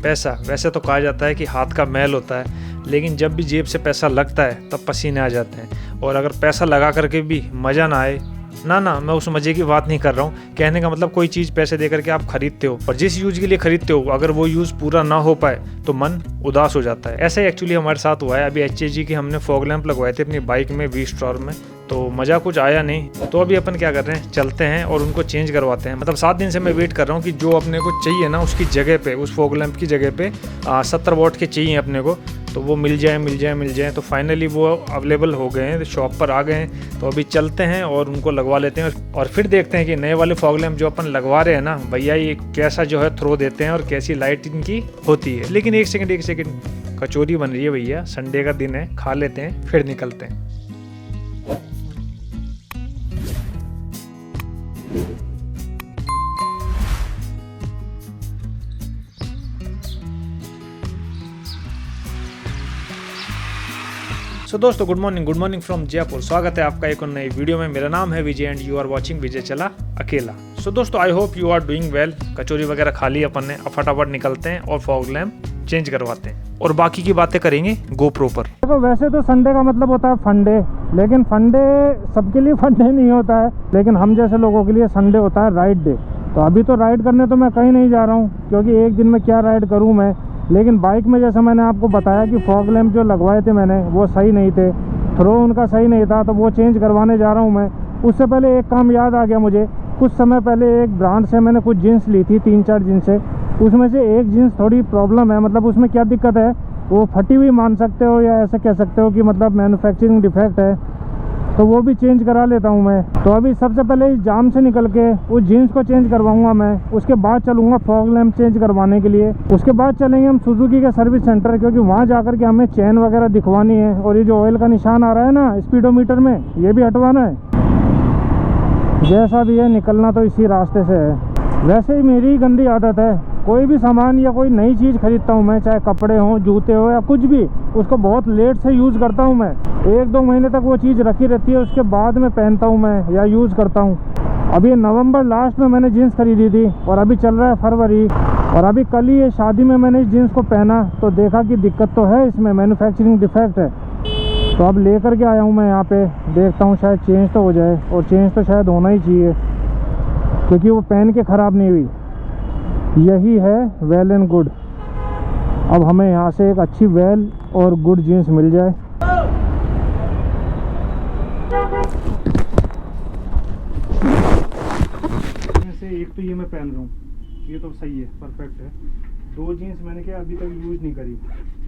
पैसा वैसे तो कहा जाता है कि हाथ का मैल होता है, लेकिन जब भी जेब से पैसा लगता है तब पसीने आ जाते हैं। और अगर पैसा लगा करके भी मज़ा ना आए, ना मैं उस मज़े की बात नहीं कर रहा हूँ। कहने का मतलब कोई चीज़ पैसे दे करके आप खरीदते हो और जिस यूज़ के लिए खरीदते हो अगर वो यूज़ पूरा ना हो पाए तो मन उदास हो जाता है। ऐसा ही एक्चुअली हमारे साथ हुआ है। अभी HG की हमने फॉग लैंप लगवाए थे अपनी बाइक में V-Storm में, तो मज़ा कुछ आया नहीं। तो अभी अपन क्या कर रहे हैं, चलते हैं और उनको चेंज करवाते हैं। मतलब 7 दिन से मैं वेट कर रहा हूँ कि जो अपने को चाहिए ना उसकी जगह पे, उस फॉग लैंप की जगह पे 70 वॉट के चाहिए अपने को, तो वो मिल जाए। तो फाइनली वो अवेलेबल हो गए हैं, शॉप पर आ गए हैं। तो अभी चलते हैं और उनको लगवा लेते हैं और फिर देखते हैं कि नए वाले फॉग लैंप जो अपन लगवा रहे हैं ना भैया, ये कैसा जो है थ्रो देते हैं और कैसी लाइट इनकी होती है। लेकिन एक सेकंड, कचौरी बन रही है भैया, संडे का दिन है, खा लेते हैं फिर निकलते हैं। सो दोस्तों गुड मॉर्निंग फ्रॉम जयपुर। स्वागत है आपका एक और नई वीडियो में। मेरा नाम है Vijay and you are watching Vijay चला अकेला। सो दोस्तों I hope you are doing well. कचौरी वगैरह खा ली अपन ने, अब फटाफट निकलते हैं और फॉग लैंप चेंज करवाते हैं और बाकी की बातें करेंगे GoPro पर। देखो वैसे तो संडे का मतलब होता है फंडे, लेकिन फंडे सबके लिए फंडे नहीं होता है, लेकिन हम जैसे लोगों के लिए संडे होता है राइड डे। तो अभी तो राइड करने तो मैं कहीं नहीं जा रहा हूँ, क्योंकि एक दिन में क्या राइड करूँ मैं। लेकिन बाइक में जैसा मैंने आपको बताया कि फॉग लैंप जो लगवाए थे मैंने वो सही नहीं थे, थ्रो उनका सही नहीं था, तो वो चेंज करवाने जा रहा हूँ मैं। उससे पहले एक काम याद आ गया मुझे। कुछ समय पहले एक ब्रांड से मैंने कुछ जीन्स ली थी, 3-4 जीन्स है। उसमें से एक जीन्स थोड़ी प्रॉब्लम है। मतलब उसमें क्या दिक्कत है, वो फटी हुई मान सकते हो या ऐसे कह सकते हो कि मतलब मैन्युफैक्चरिंग डिफेक्ट है, तो वो भी चेंज करा लेता हूँ मैं। तो अभी सबसे पहले इस जाम से निकल के उस जीन्स को चेंज करवाऊंगा मैं, उसके बाद चलूँगा फॉग लैंप चेंज करवाने के लिए। उसके बाद चलेंगे हम सुजुकी के सर्विस सेंटर, क्योंकि वहाँ जाकर के हमें चैन वगैरह दिखवानी है। और ये जो ऑयल का निशान आ रहा है ना स्पीडोमीटर में, ये भी हटवाना है। जैसा भी है निकलना तो इसी रास्ते से है। वैसे ही मेरी गंदी आदत है, कोई भी सामान या कोई नई चीज़ खरीदता हूँ मैं, चाहे कपड़े हों, जूते हो या कुछ भी, उसको बहुत लेट से यूज़ करता हूँ मैं। 1-2 महीने तक वो चीज़ रखी रहती है, उसके बाद में पहनता हूँ मैं या यूज़ करता हूँ। अभी नवंबर लास्ट में मैंने जीन्स खरीदी थी और अभी चल रहा है फरवरी, और अभी कल ही ये शादी में मैंने इस जीन्स को पहना तो देखा कि दिक्कत तो है, इसमें मैन्युफैक्चरिंग डिफेक्ट है। तो अब लेकर के आया हूँ मैं यहाँ पे, देखता हूँ शायद चेंज तो हो जाए, और चेंज तो शायद होना ही चाहिए क्योंकि वो पहन के ख़राब नहीं हुई। यही है वेल एंड गुड। अब हमें यहाँ से एक अच्छी वेल और गुड जीन्स मिल जाए। से एक तो ये मैं पहन रहा हूँ, ये तो सही है, परफेक्ट है। 2 जीन्स मैंने क्या अभी तक यूज़ नहीं करी।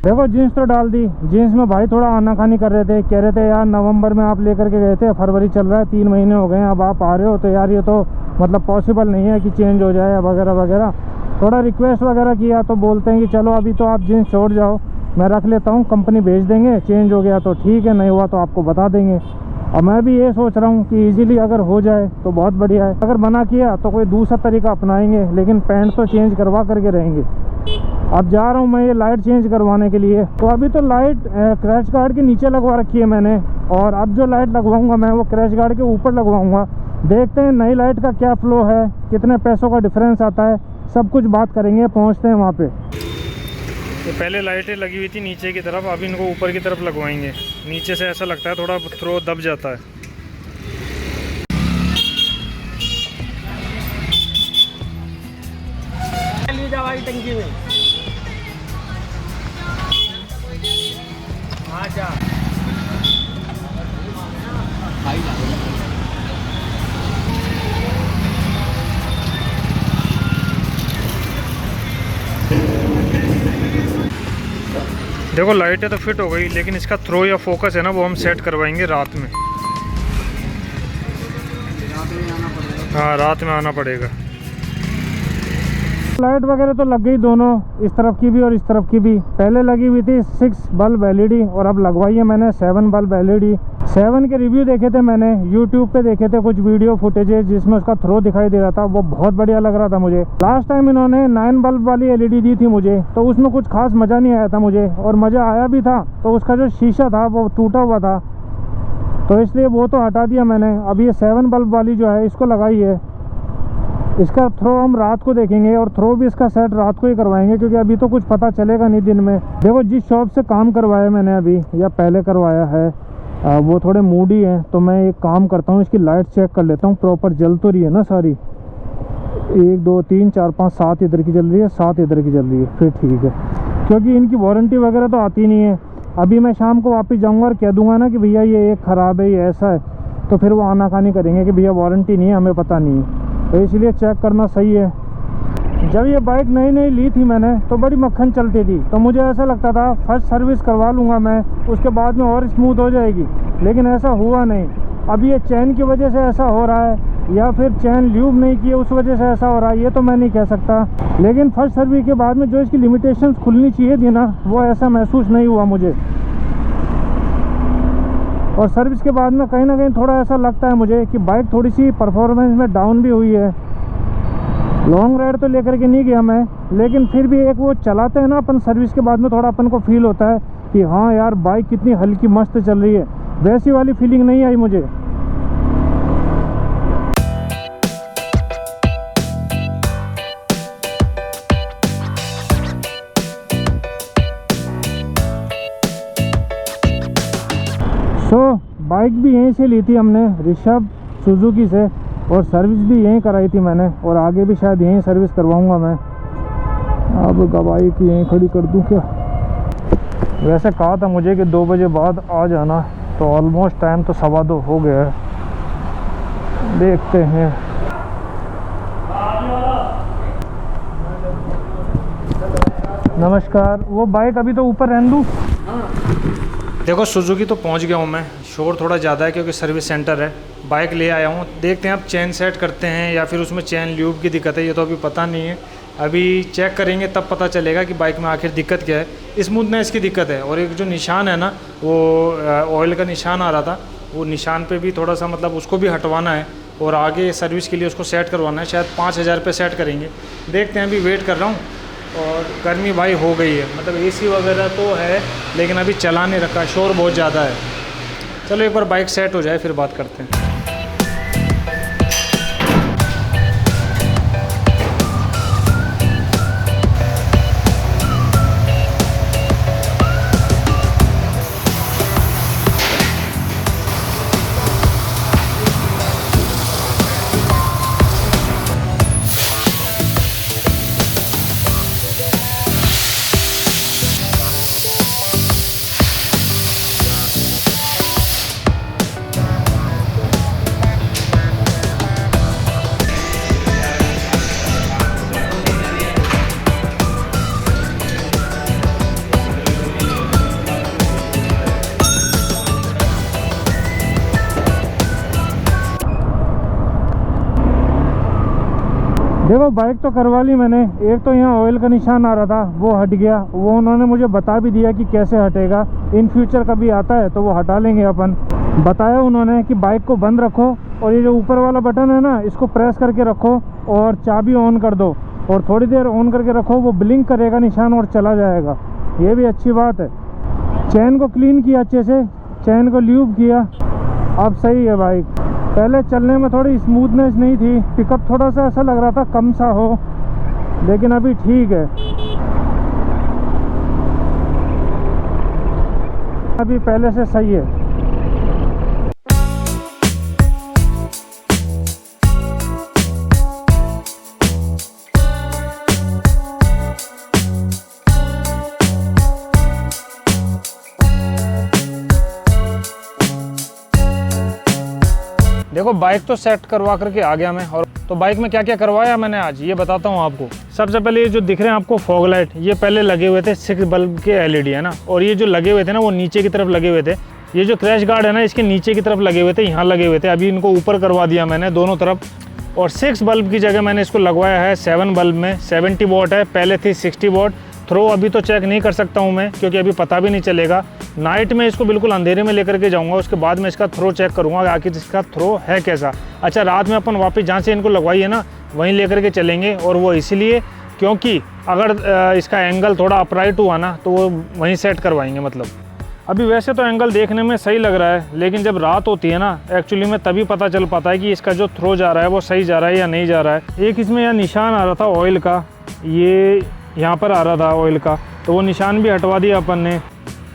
देखो जीन्स तो डाल दी। जीन्स में भाई थोड़ा आनाकानी कर रहे थे, कह रहे थे यार नवंबर में आप लेकर के गए थे, फरवरी चल रहा है, 3 महीने हो गए हैं, अब आप आ रहे हो, तो यार ये तो मतलब पॉसिबल नहीं है कि चेंज हो जाए वगैरह वगैरह। थोड़ा रिक्वेस्ट वगैरह किया तो बोलते हैं कि चलो अभी तो आप जीन्स छोड़ जाओ, मैं रख लेता हूँ, कंपनी भेज देंगे, चेंज हो गया तो ठीक है, नहीं हुआ तो आपको बता देंगे। और मैं भी ये सोच रहा हूँ कि इजीली अगर हो जाए तो बहुत बढ़िया है, अगर मना किया तो कोई दूसरा तरीका अपनाएंगे, लेकिन पैंट तो चेंज करवा करके रहेंगे। अब जा रहा हूँ मैं ये लाइट चेंज करवाने के लिए। तो अभी तो लाइट क्रैश गार्ड के नीचे लगवा रखी है मैंने, और अब जो लाइट लगवाऊंगा मैं वो क्रैश गार्ड के ऊपर लगवाऊंगा। देखते हैं नई लाइट का क्या फ्लो है, कितने पैसों का डिफरेंस आता है, सब कुछ बात करेंगे, पहुँचते हैं वहाँ पे। तो पहले लाइटें लगी हुई थी नीचे की तरफ, अब इनको ऊपर की तरफ लगवाएंगे। नीचे से ऐसा लगता है थोड़ा थ्रो दब जाता है। टंकी में देखो लाइटें तो फिट हो गई, लेकिन इसका थ्रो या फोकस है ना वो हम सेट करवाएंगे रात में। हाँ रात में आना पड़ेगा। लाइट वगैरह तो लग गई दोनों, इस तरफ की भी और इस तरफ की भी। पहले लगी हुई थी 6 बल्ब LED और अब लगवाई है मैंने 7 बल्ब LED। 7 के रिव्यू देखे थे मैंने, यूट्यूब पे देखे थे कुछ वीडियो फुटेजेस जिसमें उसका थ्रो दिखाई दे रहा था, वो बहुत बढ़िया लग रहा था मुझे। लास्ट टाइम इन्होंने 9 बल्ब वाली LED दी थी मुझे, तो उसमें कुछ खास मज़ा नहीं आया था मुझे, और मज़ा आया भी था तो उसका जो शीशा था वो टूटा हुआ था, तो इसलिए वो तो हटा दिया मैंने। अब ये 7 बल्ब वाली जो है इसको लगाई है। इसका थ्रो हम रात को देखेंगे और थ्रो भी इसका सेट रात को ही करवाएंगे, क्योंकि अभी तो कुछ पता चलेगा नहीं दिन में। देखो जिस शॉप से काम करवाया मैंने अभी या पहले करवाया है वो थोड़े मूडी हैं, तो मैं एक काम करता हूँ, इसकी लाइट चेक कर लेता हूँ प्रॉपर जल तो रही है ना सारी। 1 2 3 4 5 7 इधर की जल रही है, 7 इधर की जल रही है, फिर ठीक है। क्योंकि इनकी वारंटी वगैरह तो आती नहीं है। अभी मैं शाम को वापस जाऊँगा और कह दूँगा ना कि भैया ये एक ख़राब है, ये ऐसा है, तो फिर वो आनाकानी करेंगे कि भैया वारंटी नहीं है, हमें पता नहीं है। तो इसलिए चेक करना सही है। जब ये बाइक नई नई ली थी मैंने तो बड़ी मक्खन चलती थी, तो मुझे ऐसा लगता था फर्स्ट सर्विस करवा लूँगा मैं, उसके बाद में और स्मूथ हो जाएगी, लेकिन ऐसा हुआ नहीं। अब ये चैन की वजह से ऐसा हो रहा है या फिर चैन ल्यूब नहीं की है उस वजह से ऐसा हो रहा है, ये तो मैं नहीं कह सकता। लेकिन फर्स्ट सर्विस के बाद में जो इसकी लिमिटेशंस खुलनी चाहिए थी ना, वो ऐसा महसूस नहीं हुआ मुझे। और सर्विस के बाद में कहीं ना कहीं थोड़ा ऐसा लगता है मुझे कि बाइक थोड़ी सी परफॉर्मेंस में डाउन भी हुई है। लॉन्ग राइड तो लेकर के नहीं गया मैं, लेकिन फिर भी एक वो चलाते हैं ना अपन सर्विस के बाद में, थोड़ा अपन को फील होता है कि हाँ यार बाइक कितनी हल्की मस्त चल रही है, वैसी वाली फीलिंग नहीं आई मुझे। बाइक भी यहीं से ली थी हमने ऋषभ सुजुकी से, और सर्विस भी यहीं कराई थी मैंने, और आगे भी शायद यहीं सर्विस करवाऊंगा मैं। अब गवाही की यहीं खड़ी कर दूं क्या? वैसे कहा था मुझे कि 2 बजे बाद आ जाना, तो ऑलमोस्ट टाइम तो 2:15 हो गया है, देखते हैं। नमस्कार, वो बाइक अभी तो ऊपर रहने दूं? देखो सुजुकी तो पहुंच गया हूं मैं, शोर थोड़ा ज़्यादा है क्योंकि सर्विस सेंटर है। बाइक ले आया हूं, देखते हैं अब चेन सेट करते हैं या फिर उसमें चेन ल्यूब की दिक्कत है, ये तो अभी पता नहीं है। अभी चेक करेंगे तब पता चलेगा कि बाइक में आखिर दिक्कत क्या है। स्मूथनेस की दिक्कत है, और एक जो निशान है ना, वो ऑयल का निशान आ रहा था, वो निशान पे भी थोड़ा सा मतलब उसको भी हटवाना है, और आगे सर्विस के लिए उसको सेट करवाना है। शायद 5000 पे सेट करेंगे, देखते हैं। अभी वेट कर रहा हूँ, और गर्मी भाई हो गई है, मतलब एसी वगैरह तो है लेकिन अभी चला नहीं रखा, शोर बहुत ज़्यादा है। चलो एक बार बाइक सेट हो जाए फिर बात करते हैं। देखो बाइक तो करवा ली मैंने। एक तो यहाँ ऑयल का निशान आ रहा था, वो हट गया, वो उन्होंने मुझे बता भी दिया कि कैसे हटेगा। इन फ्यूचर कभी आता है तो वो हटा लेंगे अपन। बताया उन्होंने कि बाइक को बंद रखो और ये जो ऊपर वाला बटन है ना, इसको प्रेस करके रखो और चाबी ऑन कर दो, और थोड़ी देर ऑन करके रखो, वो ब्लिंक करेगा निशान और चला जाएगा। ये भी अच्छी बात है। चैन को क्लीन किया अच्छे से, चैन को ल्यूब किया, अब सही है बाइक। पहले चलने में थोड़ी स्मूथनेस नहीं थी, पिकअप थोड़ा सा ऐसा लग रहा था कम सा हो, लेकिन अभी ठीक है, अभी पहले से सही है। देखो बाइक तो सेट करवा करके आ गया मैं, और तो बाइक में क्या क्या करवाया मैंने आज ये बताता हूँ आपको। सबसे पहले ये जो दिख रहे हैं आपको फॉग लाइट, ये पहले लगे हुए थे 6 बल्ब के एलईडी है ना, और ये जो लगे हुए थे ना वो नीचे की तरफ लगे हुए थे। ये जो क्रैश गार्ड है ना, इसके नीचे की तरफ लगे हुए थे, यहाँ लगे हुए थे। अभी इनको ऊपर करवा दिया मैंने दोनों तरफ, और 6 बल्ब की जगह मैंने इसको लगवाया है 7 बल्ब में। 70 वॉट है, पहले थी 60 वॉट। थ्रो अभी तो चेक नहीं कर सकता हूँ मैं, क्योंकि अभी पता भी नहीं चलेगा। नाइट में इसको बिल्कुल अंधेरे में लेकर के जाऊँगा, उसके बाद में इसका थ्रो चेक करूँगा आखिर इसका थ्रो है कैसा। अच्छा, रात में अपन वापस जहाँ से इनको लगवाई है ना वहीं लेकर के चलेंगे, और वो इसीलिए क्योंकि अगर इसका एंगल थोड़ा अपराइट हुआ ना तो वो वहीं सेट करवाएंगे, मतलब अभी वैसे तो एंगल देखने में सही लग रहा है, लेकिन जब रात होती है ना एक्चुअली में तभी पता चल पाता है कि इसका जो थ्रो जा रहा है वो सही जा रहा है या नहीं जा रहा है। एक इसमें यह निशान आ रहा था ऑयल का, ये यहाँ पर आ रहा था ऑयल का, तो वो निशान भी हटवा दिया अपन ने।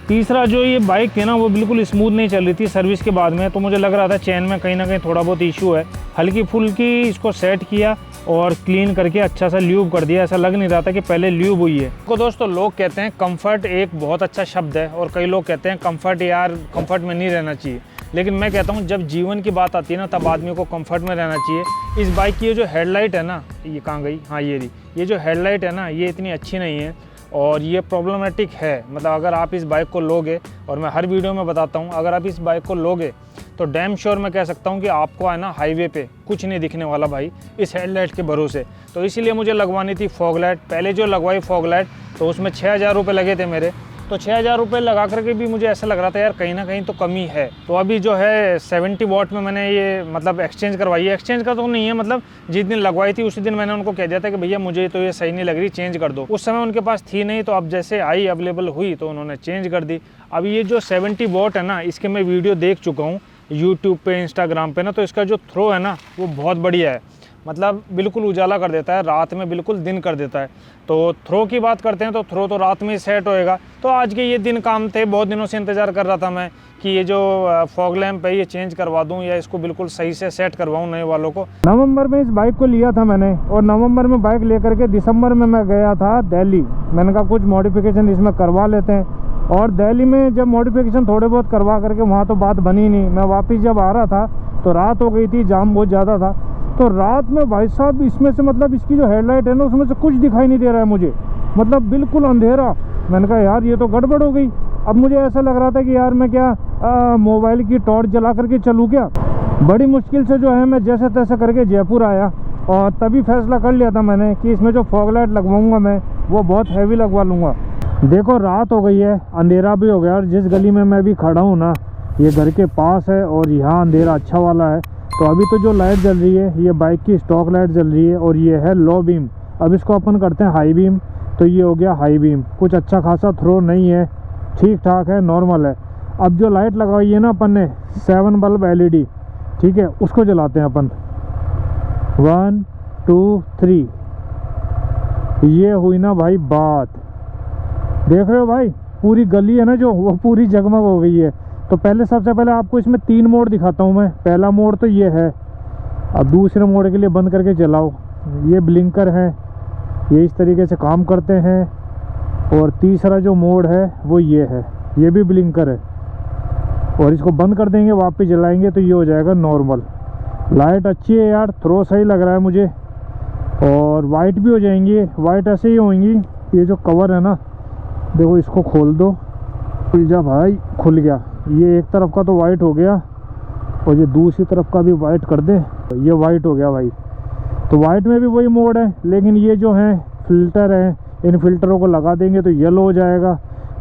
तीसरा जो ये बाइक थी ना वो बिल्कुल स्मूथ नहीं चल रही थी सर्विस के बाद में, तो मुझे लग रहा था चैन में कहीं ना कहीं थोड़ा बहुत इशू है। हल्की फुल्की इसको सेट किया और क्लीन करके अच्छा सा ल्यूब कर दिया, ऐसा लग नहीं रहा था कि पहले ल्यूब हुई है। तो दोस्तों लोग कहते हैं कंफर्ट एक बहुत अच्छा शब्द है, और कई लोग कहते हैं कंफर्ट यार कंफर्ट में नहीं रहना चाहिए, लेकिन मैं कहता हूँ जब जीवन की बात आती है ना तब आदमी को कंफर्ट में रहना चाहिए। इस बाइक की ये जो हेडलाइट है ना, ये कहाँ गई, हाँ ये रही, ये जो हेडलाइट है ना ये इतनी अच्छी नहीं है और ये प्रॉब्लमेटिक है। मतलब अगर आप इस बाइक को लोगे, और मैं हर वीडियो में बताता हूँ, अगर आप इस बाइक को लोगे तो डैम श्योर मैं कह सकता हूँ कि आपको है ना हाईवे पे कुछ नहीं दिखने वाला भाई इस हेडलाइट के भरोसे। तो इसीलिए मुझे लगवानी थी फॉग लाइट। पहले जो लगवाई फॉग लाइट तो उसमें 6,000 रुपये लगे थे मेरे, तो 6,000 रुपये लगा करके भी मुझे ऐसा लग रहा था यार कहीं ना कहीं तो कमी है। तो अभी जो है 70 वॉट में मैंने ये मतलब एक्सचेंज करवाई है। एक्सचेंज का तो नहीं है, मतलब जिस दिन लगवाई थी उसी दिन मैंने उनको कह दिया था कि भैया मुझे तो ये सही नहीं लग रही, चेंज कर दो। उस समय उनके पास थी नहीं, तो अब जैसे आई अवेलेबल हुई तो उन्होंने चेंज कर दी। अब ये जो 70 वॉट है ना इसके मैं वीडियो देख चुका हूँ यूट्यूब पे, इंस्टाग्राम पे ना, तो इसका जो थ्रो है ना वो बहुत बढ़िया है। मतलब बिल्कुल उजाला कर देता है, रात में बिल्कुल दिन कर देता है। तो थ्रो की बात करते हैं तो थ्रो तो रात में ही सेट होएगा। तो आज के ये दिन काम थे, बहुत दिनों से इंतज़ार कर रहा था मैं कि ये जो फॉग लैम्प है ये चेंज करवा दूं या इसको बिल्कुल सही से सेट करवाऊं नए वालों को। नवंबर में इस बाइक को लिया था मैंने, और नवंबर में बाइक लेकर के दिसंबर में मैं गया था दिल्ली। मैंने कहा कुछ मॉडिफिकेशन इसमें करवा लेते हैं, और दिल्ली में जब मॉडिफिकेशन थोड़े बहुत करवा करके वहाँ तो बात बनी नहीं। मैं वापस जब आ रहा था तो रात हो गई थी, जाम बहुत ज़्यादा था। तो रात में भाई साहब इसमें से मतलब इसकी जो हेडलाइट है ना उसमें से कुछ दिखाई नहीं दे रहा है मुझे, मतलब बिल्कुल अंधेरा। मैंने कहा यार ये तो गड़बड़ हो गई। अब मुझे ऐसा लग रहा था कि यार मैं क्या मोबाइल की टॉर्च जला करके चलूँ क्या। बड़ी मुश्किल से जो है मैं जैसे तैसे करके जयपुर आया, और तभी फैसला कर लिया था मैंने कि इसमें जो फॉग लाइट लगवाऊँगा मैं वो बहुत हैवी लगवा लूँगा। देखो रात हो गई है, अंधेरा भी हो गया, और जिस गली में मैं भी खड़ा हूँ ना ये घर के पास है और यहाँ अंधेरा अच्छा वाला है। तो अभी तो जो लाइट जल रही है ये बाइक की स्टॉक लाइट जल रही है, और ये है लो बीम। अब इसको अपन करते हैं हाई बीम, तो ये हो गया हाई बीम। कुछ अच्छा खासा थ्रो नहीं है, ठीक ठाक है, नॉर्मल है। अब जो लाइट लगाई है ना अपन ने 7 बल्ब LED, ठीक है, उसको जलाते हैं अपन। 1 2 3, ये हुई ना भाई बात। देख रहे हो भाई पूरी गली है ना जो वो पूरी जगमग हो गई है। तो पहले सबसे पहले आपको इसमें 3 मोड दिखाता हूँ मैं। पहला मोड तो ये है, अब दूसरे मोड के लिए बंद करके चलाओ, ये ब्लिंकर है, ये इस तरीके से काम करते हैं। और तीसरा जो मोड है वो ये है, ये भी ब्लिंकर है, और इसको बंद कर देंगे वापस जलाएंगे तो ये हो जाएगा नॉर्मल। लाइट अच्छी है यार, थ्रो सही लग रहा है मुझे, और वाइट भी हो जाएंगी। वाइट ऐसे ही होंगी। ये जो कवर है ना देखो, इसको खोल दो, खुल जा भाई, खुल गया। ये एक तरफ का तो वाइट हो गया, और ये दूसरी तरफ का भी वाइट कर दे, ये वाइट हो गया भाई। तो वाइट में भी वही मोड है, लेकिन ये जो है फिल्टर है, इन फिल्टरों को लगा देंगे तो येलो हो जाएगा,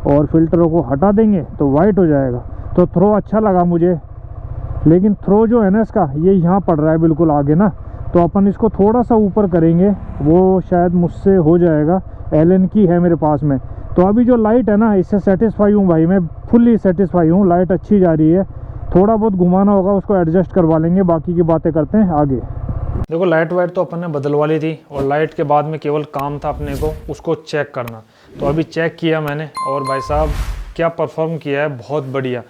और फिल्टरों को हटा देंगे तो वाइट हो जाएगा। तो थ्रो अच्छा लगा मुझे, लेकिन थ्रो जो है ना इसका ये यहाँ पड़ रहा है बिल्कुल आगे ना, तो अपन इसको थोड़ा सा ऊपर करेंगे, वो शायद मुझसे हो जाएगा। एलन की है मेरे पास में। तो अभी जो लाइट है ना इससे सेटिस्फाई हूँ भाई, मैं फुल्ली सेटिस्फाई हूँ, लाइट अच्छी जा रही है। थोड़ा बहुत घुमाना होगा उसको एडजस्ट करवा लेंगे, बाकी की बातें करते हैं आगे। देखो लाइट वाइट तो अपन ने बदलवा ली थी, और लाइट के बाद में केवल काम था अपने को उसको चेक करना। तो अभी चेक किया मैंने, और भाई साहब क्या परफॉर्म किया है, बहुत बढ़िया।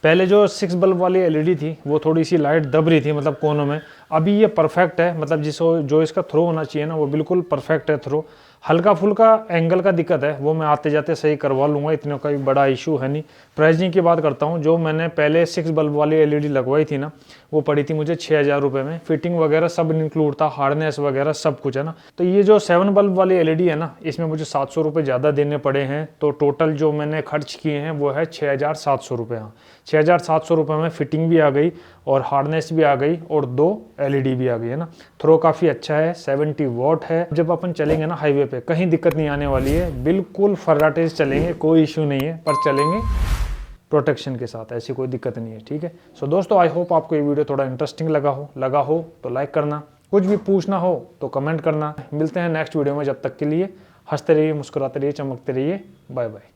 पहले जो 6 बल्ब वाली LED थी वो थोड़ी सी लाइट दब रही थी, मतलब कोनों में। अभी ये परफेक्ट है, मतलब जो इसका थ्रो होना चाहिए ना वो बिल्कुल परफेक्ट है थ्रो। हल्का फुल्का एंगल का दिक्कत है, वो मैं आते जाते सही करवा लूँगा, इतना कोई बड़ा इशू है नहीं। प्राइसिंग की बात करता हूँ, जो मैंने पहले 6 बल्ब वाली LED लगवाई थी ना वो पड़ी थी मुझे 6,000 रुपये में। फिटिंग वगैरह सब इंक्लूड था, हार्डनेस वगैरह सब कुछ है ना। तो ये जो 7 बल्ब वाली LED है ना इसमें मुझे 700 रुपये ज़्यादा देने पड़े हैं। तो टोटल जो मैंने खर्च किए हैं वो है 6,700 रुपये। हाँ 6,700 रुपये में फिटिंग भी आ गई, और हार्डनेस भी आ गई, और 2 LED भी आ गई है ना। थ्रो काफ़ी अच्छा है, 70 वॉट है। जब अपन चलेंगे ना हाईवे पे कहीं दिक्कत नहीं आने वाली है, बिल्कुल फर्राटेज चलेंगे, कोई इशू नहीं है, पर चलेंगे प्रोटेक्शन के साथ, ऐसी कोई दिक्कत नहीं है, ठीक है। सो दोस्तों आई होप आपको ये वीडियो थोड़ा इंटरेस्टिंग लगा हो तो लाइक करना, कुछ भी पूछना हो तो कमेंट करना। मिलते हैं नेक्स्ट वीडियो में, जब तक के लिए हंसते रहिए, मुस्कुराते रहिए, चमकते रहिए, बाय बाय।